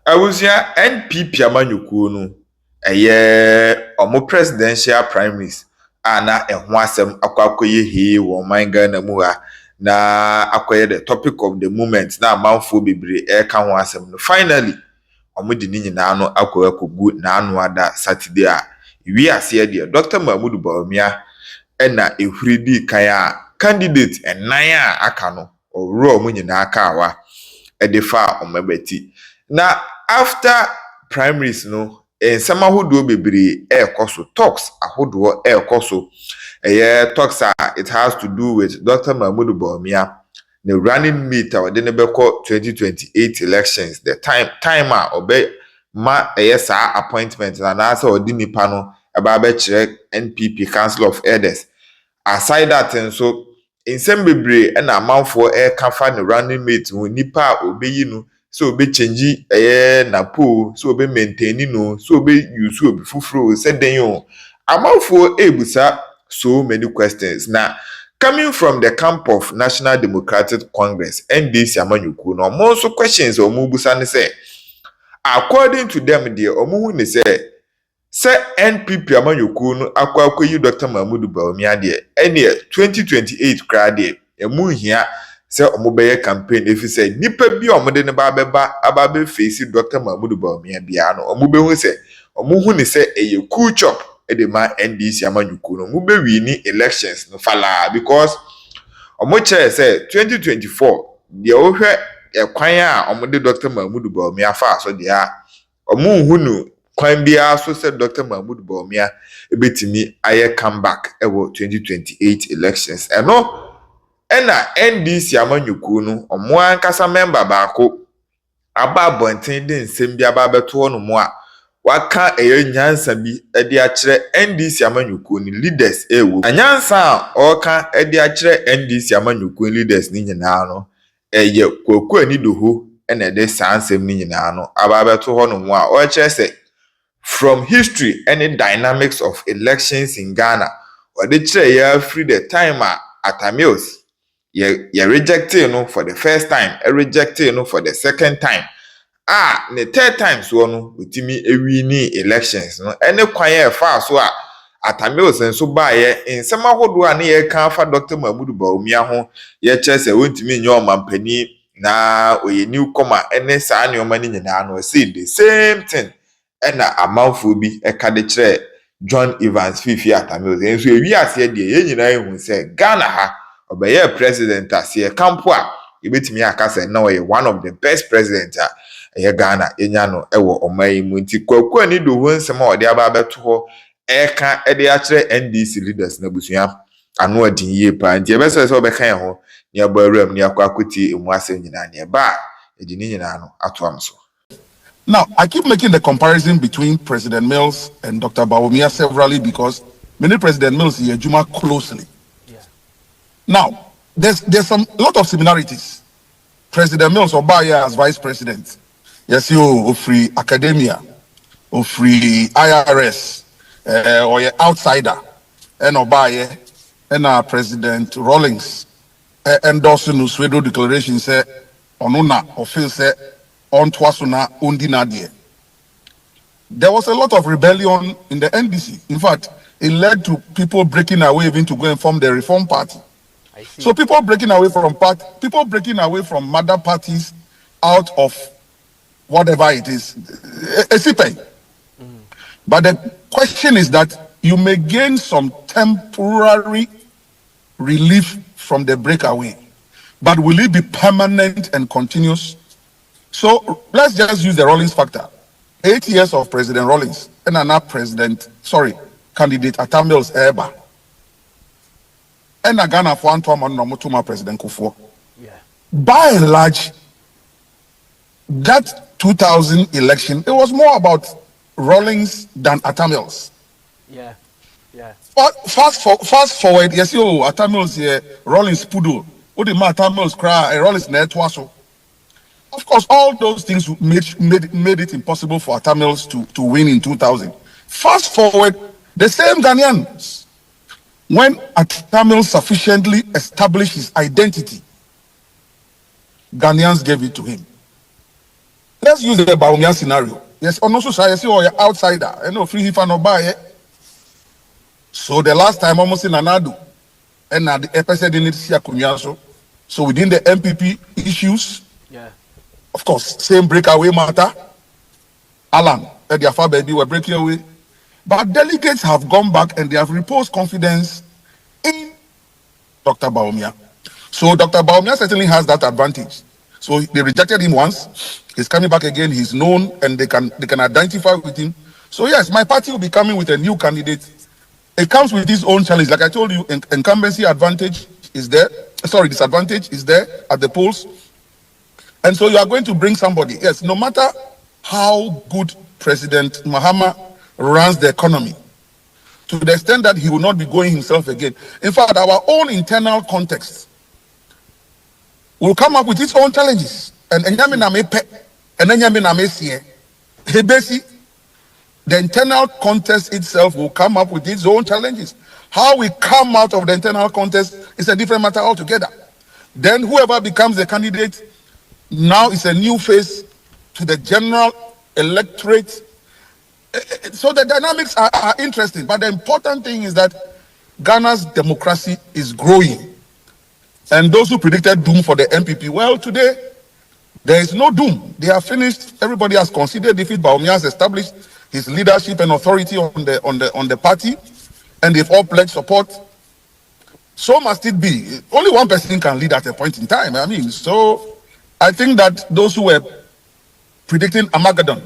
Awusia NPP amanyukuo no omo presidential primaries ana ehwo asem akwakoye hie wo man Ghana mu ha na akoye the topic of the moment na amanfo bebre ka ho asem no finally omo di ni nyina no akogu na anu ada Saturday a wi ase de Dr. Mahmoud Bawumia na ehuridi kan a candidate enan a aka no owro omo nyina aka awa edefa omabati na after primaries no nsɛm ahodoɔ bebree ɛrekɔ so talks ahodoɔ ɛrekɔ so talks it has to do with Dr. Mahmoud Bawumia the running mate a ɔde ne bɛkɔ 2028 elections the time a ɔbɛ ma saa appointment na anaasɛ ɔde nipa no ɛba abɛkyerɛ NPP Council of Elders aside that nso nsɛm bebree ɛna amanfoɔ ɛreka fa ne running mate ho nipa a ɔbɛyi no so obe change na po so obe maintain no so obe use obi fufuro said den yo amanfo ebusa so many questions na coming from the camp of National Democratic Congress NDC amanyuku no more so questions omo busa ne say according to them there omo hu ne say NPP amanyuku no akwakoyi Dr. Mahmoud Bawumia there ene 2028 kra there emu hia se omobeye campaign if say nipa bi omode ne ba beba ababe face Dr. Mahmoud Bawumia bia no omobehu se omohu ne se eye cool chop e de ma NDC amanyuku no mobe win elections no fala because omoche say 2024 de ohwe ekwan a omode Dr. Mahmoud Bawumia fa so de a omohu no kwan bia so se Dr. Mahmoud Bawumia ebetimi aye comeback ewo 2028 elections eno ena NDC amanyuku no omo ankasa member baako aba bonten de nsem bi aba beto no mo a waka nyansa bi de akire NDC amanyuku ni leaders ewo anyansa a oka de akire NDC amanyuku leaders ni nyina no Koku Anyidoho ena de sansem ni nyina no aba beto no mo a o kire se from history any dynamics of elections in Ghana or the kire ya free the time at Mills you rejected no for the first time, rejected no for the second time. The third time so no utimi ewini elections no. Any kwanye fa so atamils and so baye in some ahodo a na ye kan fa Dr. Mahmoud Bawumia ho ye chese wontimi nyo mampani na oye newcomer ene saa ne omani nyina no say the same thing. Ena amanfo bi eka de kire John Evans Fifi atamils enso ewi ase de ye nyina ehun se Ghana ha obeye president as campo a ebetimi akase na we one of the best president Ghana enya no ewo oman mu nti Koku Anyidoho nsem a ode aba beto ho eka ede akire NDC leaders na busua ano adin ye pa nti ebese se obeka ye ho ne abaram ne akwakoti emu asem nyina ne ba edini nyina no ato amso. Now, I keep making the comparison between President Mills and Dr. Bawumia severally because many President Mills hear Juma closely. Now, there's a lot of similarities. President Mills Obaya as vice president. Yes, you free academia, or free IRS, or your outsider, and Obaya, and President Rawlings, endorsing Uswedo declaration say, Onuna, or Phil say, on Twasuna, Undinadie. There was a lot of rebellion in the NDC. In fact, it led to people breaking away even to go and form the Reform Party. So people breaking away from mother parties out of whatever it is, a CPA. But the question is that you may gain some temporary relief from the breakaway, but will it be permanent and continuous? So let's just use the Rawlings factor. 8 years of President Rawlings and another candidate Atamils Eba. And a Ghana for Antoine President Kufuor. By and large, that 2000 election, it was more about Rawlings than Atamils. Fast forward, yes, Atamils here, Rawlings Pudo. What the Atamils cry, Rawlings Netwaso. Of course, all those things made it impossible for Atamils to win in 2000. Fast forward, the same Ghanaians, when Atamils sufficiently established his identity, Ghanaians gave it to him. let's use the Bawumia scenario. Yes, or no society or you're outsider. I know free if I no buy it. So the last time almost in Anadu, and now the episode in it, so within the MPP issues, Yeah. of course, same breakaway matter. Alan, and their father baby were breaking away. But delegates have gone back and they have reposed confidence in Dr. Bawumia. So Dr. Bawumia certainly has that advantage. So they rejected him once. He's coming back again. He's known and they can identify with him. So yes, my party will be coming with a new candidate. It comes with its own challenge. Like I told you, incumbency advantage is there. Sorry, disadvantage is there at the polls. And so you are going to bring somebody. Yes, no matter how good President Mahama runs the economy, to the extent that he will not be going himself again. In fact, our own internal context will come up with its own challenges. And the internal contest itself will come up with its own challenges. How we come out of the internal contest is a different matter altogether. Then whoever becomes the candidate now is a new face to the general electorate. So the dynamics are interesting. But the important thing is that Ghana's democracy is growing. And those who predicted doom for the MPP, well, today there is no doom. They are finished. Everybody has considered defeat. Bawumia has established his leadership and authority on the party, and they've all pledged support. So must it be. Only one person can lead at a point in time. I mean, so I think that those who were predicting Armageddon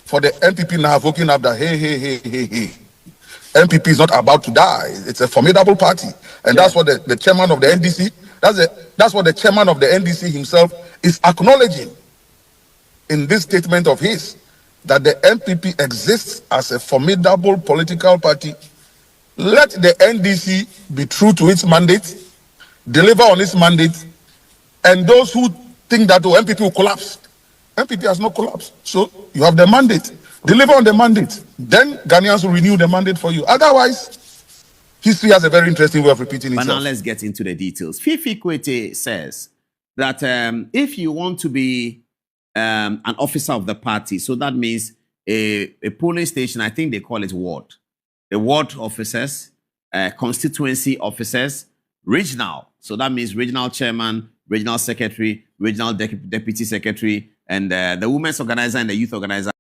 for the MPP now have woken up that hey. MPP is not about to die. It's a formidable party. And that's what the chairman of the NDC, that's what the chairman of the NDC himself is acknowledging in this statement of his, that the MPP exists as a formidable political party. Let the NDC be true to its mandate, deliver on its mandate, and those who think that MPP will collapse, MPP has not collapsed. So you have the mandate. Deliver on the mandate. Then Ghanaians will renew the mandate for you. Otherwise, history has a very interesting way of repeating itself. But now let's get into the details. Fifi Kwete says that if you want to be an officer of the party, so that means a polling station, I think they call it ward. The ward officers, constituency officers, regional. So that means regional chairman, regional secretary, regional deputy secretary, and the women's organizer and the youth organizer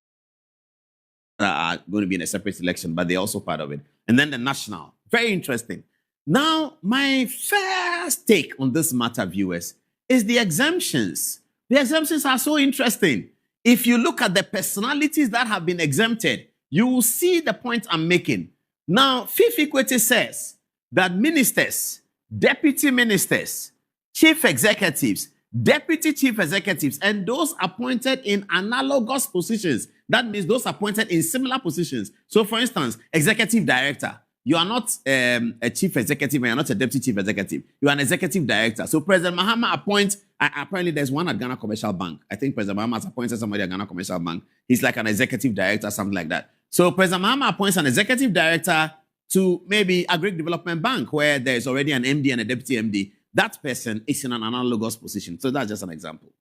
are going to be in a separate election, but they're also part of it. And then the national. Very interesting. Now, my first take on this matter, viewers, is the exemptions. The exemptions are so interesting. If you look at the personalities that have been exempted, you will see the point I'm making. Now, Fifi Kwete says that ministers, deputy ministers, chief executives, deputy chief executives, and those appointed in analogous positions. That means those appointed in similar positions. So, for instance, executive director. You are not a chief executive and you're not a deputy chief executive. You are an executive director. So President Mahama appoints, apparently there's one at Ghana Commercial Bank. I think President Mahama has appointed somebody at Ghana Commercial Bank. He's like an executive director, something like that. So President Mahama appoints an executive director to maybe a Greek development bank where there's already an MD and a deputy MD. That person is in an analogous position. So that's just an example.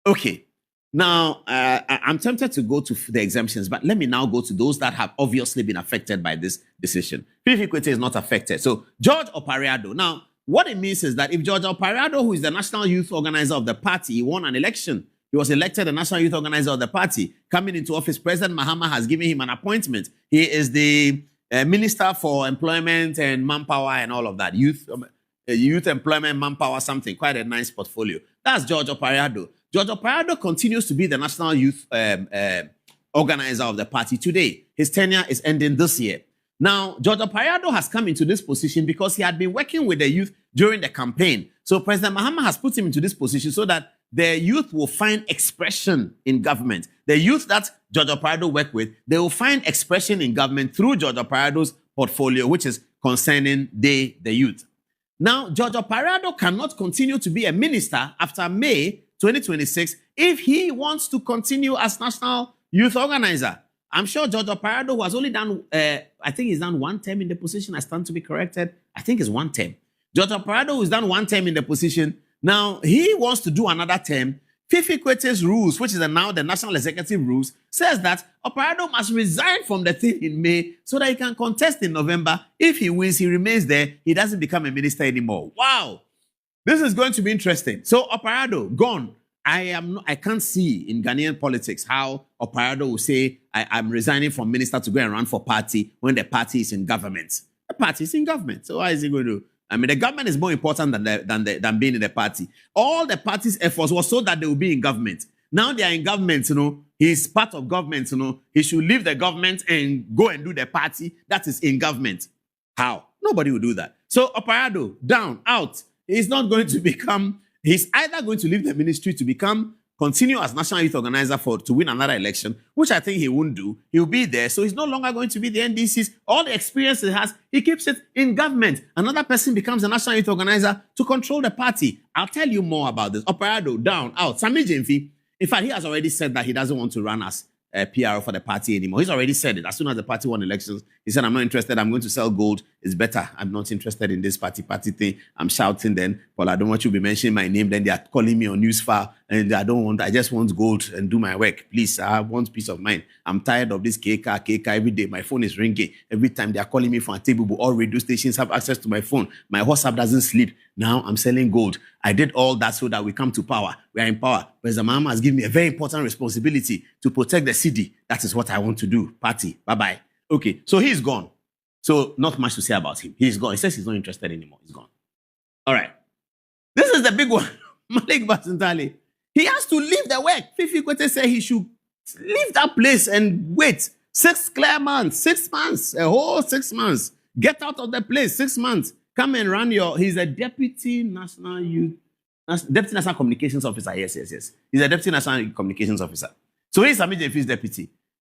Okay. Now, I'm tempted to go to the exemptions, but let me now go to those that have obviously been affected by this decision. Fifi Kwete is not affected. So, George Opariado. Now, what it means is that if George Opariado, who is the national youth organizer of the party, he won an election, he was elected the national youth organizer of the party, coming into office, President Mahama has given him an appointment. He is the Minister for Employment and Manpower and all of that. Youth employment, manpower, something. Quite a nice portfolio. That's George Opariado. George Opariado continues to be the national youth organizer of the party today. His tenure is ending this year. Now, George Opariado has come into this position because he had been working with the youth during the campaign. So President Mahama has put him into this position so that the youth will find expression in government. The youth that George Opariado worked with, they will find expression in government through George Opariado's portfolio, which is concerning the youth. Now, George Opariado cannot continue to be a minister after May 2026 if he wants to continue as national youth organizer. I'm sure George Opariado, who has only done, I think he's done one term in the position. I stand to be corrected. I think it's one term. George Opariado, who's done one term in the position. Now, he wants to do another term. Fifi Kwete's rules, which is now the National Executive rules, says that Operado must resign from the thing in May so that he can contest in November. If he wins, he remains there. He doesn't become a minister anymore. Wow. This is going to be interesting. So Operado, gone. I can't see in Ghanaian politics how Operado will say, I'm resigning from minister to go and run for party when the party is in government. The party is in government. So why is he going to? I mean, the government is more important than being in the party. All the party's efforts was so that they will be in government. Now they are in government, he's part of government, he should leave the government and go and do the party that is in government. How? Nobody will do that. So Operado, down, out. He's not going to become, he's either going to leave the ministry to continue as National Youth Organizer to win another election, which I think he won't do. He'll be there. So he's no longer going to be the NDC's. All the experience he has, he keeps it in government. Another person becomes a National Youth Organizer to control the party. I'll tell you more about this. Operado, down, out. Sami Jemfi, in fact, he has already said that he doesn't want to run as PR for the party anymore. He's already said it. As soon as the party won elections, he said, I'm not interested. I'm going to sell gold. It's better. I'm not interested in this party thing. I'm shouting then, Paul, I don't want you to be mentioning my name. Then they are calling me on newsfile and I just want gold and do my work. Please, I want peace of mind. I'm tired of this KK every day. My phone is ringing. Every time they are calling me from a table, all radio stations have access to my phone. My WhatsApp doesn't sleep. Now I'm selling gold. I did all that so that we come to power. We are in power. President Mahama has given me a very important responsibility to protect the city. That is what I want to do. Party. Bye-bye. Okay, so he's gone. So not much to say about him. He's gone. He says he's not interested anymore. He's gone. All right. This is the big one. Malik Basintale. He has to leave the work. Fifi Kwete said he should leave that place and wait. 6 clear months. 6 months. A whole 6 months. Get out of the place. 6 months. Come and run he's a Deputy National Communications Officer. Yes. He's a Deputy National Communications Officer. So he's Sami Jemfi's deputy.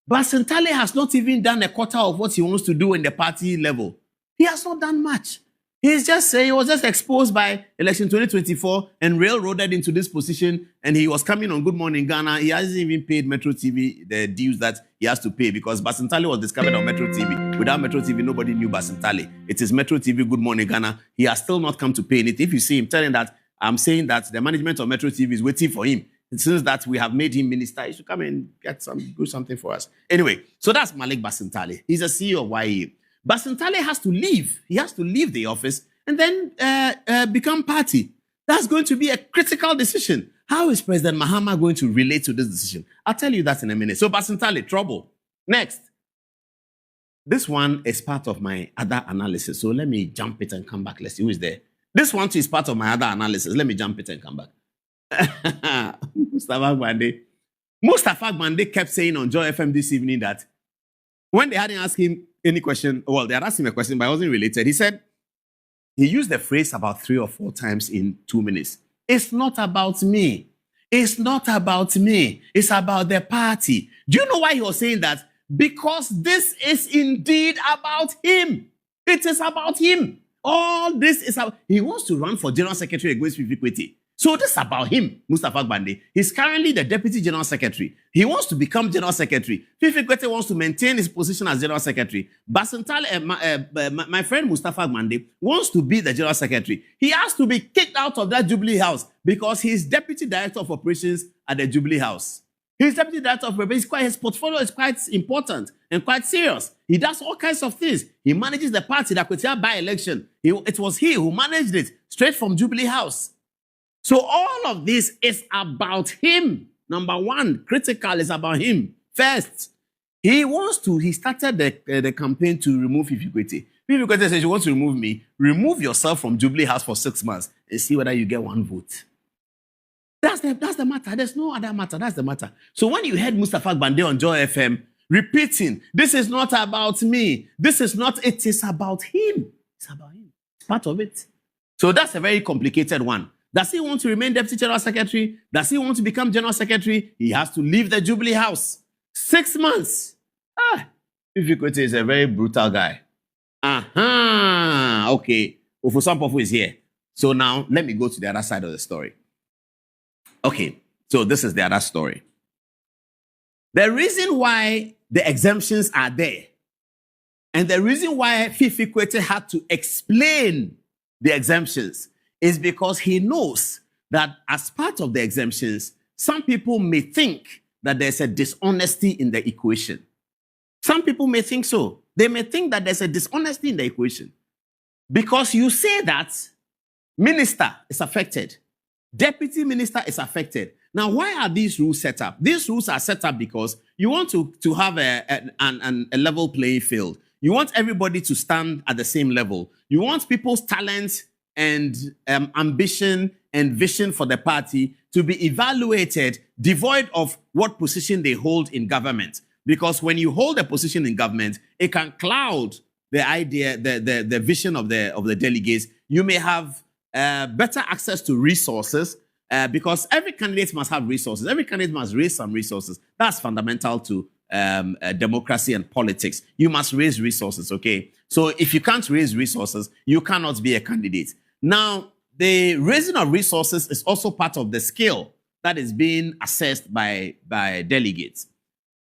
But Sentale has not even done a quarter of what he wants to do in the party level. He has not done much. He was just exposed by election 2024 and railroaded into this position, and he was coming on Good Morning Ghana. He hasn't even paid Metro TV the dues that he has to pay because Basintale was discovered on Metro TV. Without Metro TV, nobody knew Basintale. It is Metro TV, Good Morning Ghana. He has still not come to pay it. If you see him telling that, I'm saying that the management of Metro TV is waiting for him. Since that we have made him minister, he should come and do something for us. Anyway, so that's Malik Basintale. He's a CEO of YE. Basintale has to leave. He has to leave the office and then become party. That's going to be a critical decision. How is President Mahama going to relate to this decision? I'll tell you that in a minute. So Basintale, trouble. Next. This one is part of my other analysis. So let me jump it and come back. Let's see who is there. This one too is part of my other analysis. Let me jump it and come back. Mustafa Gbande kept saying on Joy FM this evening that when they hadn't asked him any question, well, they had asked him a question, but it wasn't related. He said, he used the phrase about 3 or 4 times in 2 minutes. It's not about me. It's not about me. It's about the party. Do you know why he was saying that? Because this is indeed about him. It is about him. All this is about, he wants to run for General Secretary against Fifi Kwete. So this is about him, Mustafa Gbande. He's currently the Deputy General Secretary. He wants to become General Secretary. Fifi Kwete wants to maintain his position as General Secretary. Basintale, my friend Mustafa Gbande, wants to be the General Secretary. He has to be kicked out of that Jubilee House because he's Deputy Director of Operations at the Jubilee House. He's Deputy Director of Operations. His portfolio is quite important and quite serious. He does all kinds of things. He manages the party, the Akwetia by-election. It was he who managed it straight from Jubilee House. So all of this is about him. Number one, critical is about him. First, he started the campaign to remove Fifi Kwete. Fifi Kwete says, you want to remove me? Remove yourself from Jubilee House for 6 months and see whether you get 1 vote. That's the matter. There's no other matter. That's the matter. So when you heard Mustafa Gbande on Joy FM repeating, this is not about me. It is about him. It's about him. It's part of it. So that's a very complicated one. Does he want to remain Deputy General Secretary? Does he want to become General Secretary? He has to leave the Jubilee House. 6 months. Fifi Kwete is a very brutal guy. Okay. Ofosampofu is here. So now, let me go to the other side of the story. Okay, so this is the other story. The reason why the exemptions are there, and the reason why Fifi Kwete had to explain the exemptions is because he knows that as part of the exemptions, some people may think that there's a dishonesty in the equation. Some people may think so. They may think that there's a dishonesty in the equation. Because you say that minister is affected, deputy minister is affected. Now, why are these rules set up? These rules are set up because you want to have a level playing field. You want everybody to stand at the same level. You want people's talent and ambition and vision for the party to be evaluated devoid of what position they hold in government. Because when you hold a position in government, it can cloud the idea, the vision of the delegates. You may have better access to resources because every candidate must have resources. Every candidate must raise some resources. That's fundamental to democracy and politics. You must raise resources, okay? So if you can't raise resources, you cannot be a candidate. Now, the raising of resources is also part of the skill that is being assessed by delegates.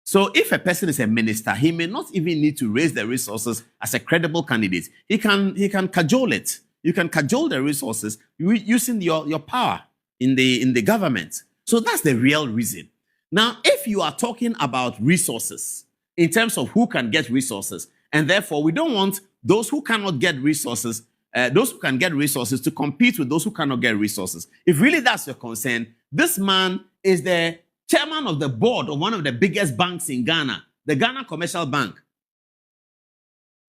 So if a person is a minister, he may not even need to raise the resources as a credible candidate. He can cajole it. You can cajole the resources using your power in the government. So that's the real reason. Now, if you are talking about resources in terms of who can get resources, and therefore we don't want those who cannot get resources, those who can get resources to compete with those who cannot get resources. If really that's your concern, this man is the chairman of the board of one of the biggest banks in Ghana, the Ghana Commercial Bank.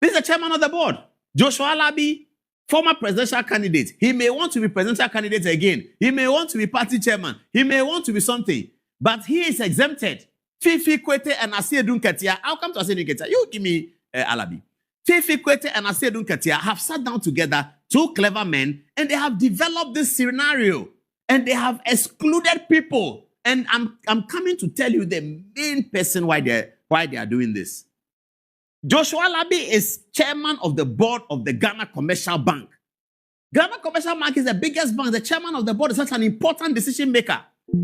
This is the chairman of the board. Joshua Alabi, former presidential candidate. He may want to be presidential candidate again. He may want to be party chairman. He may want to be something. But he is exempted. Fifi Kwete and Asiedun Ketia. I'll come to Asiedun Ketia. You give me Alabi. Fifi Kwete and Asiedun Ketia have sat down together, two clever men, and they have developed this scenario. And they have excluded people. And I'm coming to tell you the main person why they are doing this. Joshua Alabi is chairman of the board of the Ghana Commercial Bank. Ghana Commercial Bank is the biggest bank. The chairman of the board is such an important decision maker.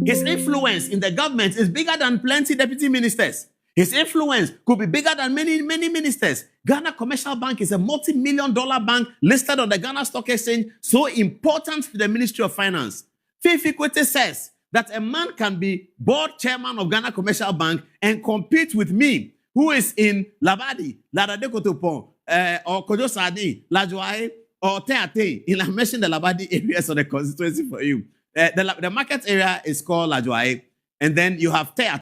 His influence in the government is bigger than plenty deputy ministers. His influence could be bigger than many ministers. Ghana Commercial Bank is a multi-million-dollar bank listed on the Ghana Stock Exchange, so important to the Ministry of Finance. Fifi Kwete says that a man can be board chairman of Ghana Commercial Bank and compete with me, who is in Labadi, Ladadekotopon, or Kojosadi, Lajoae, or Teate. I mentioned the Labadi areas of the constituency for you. The market area is called Lajoae, and then you have Teate.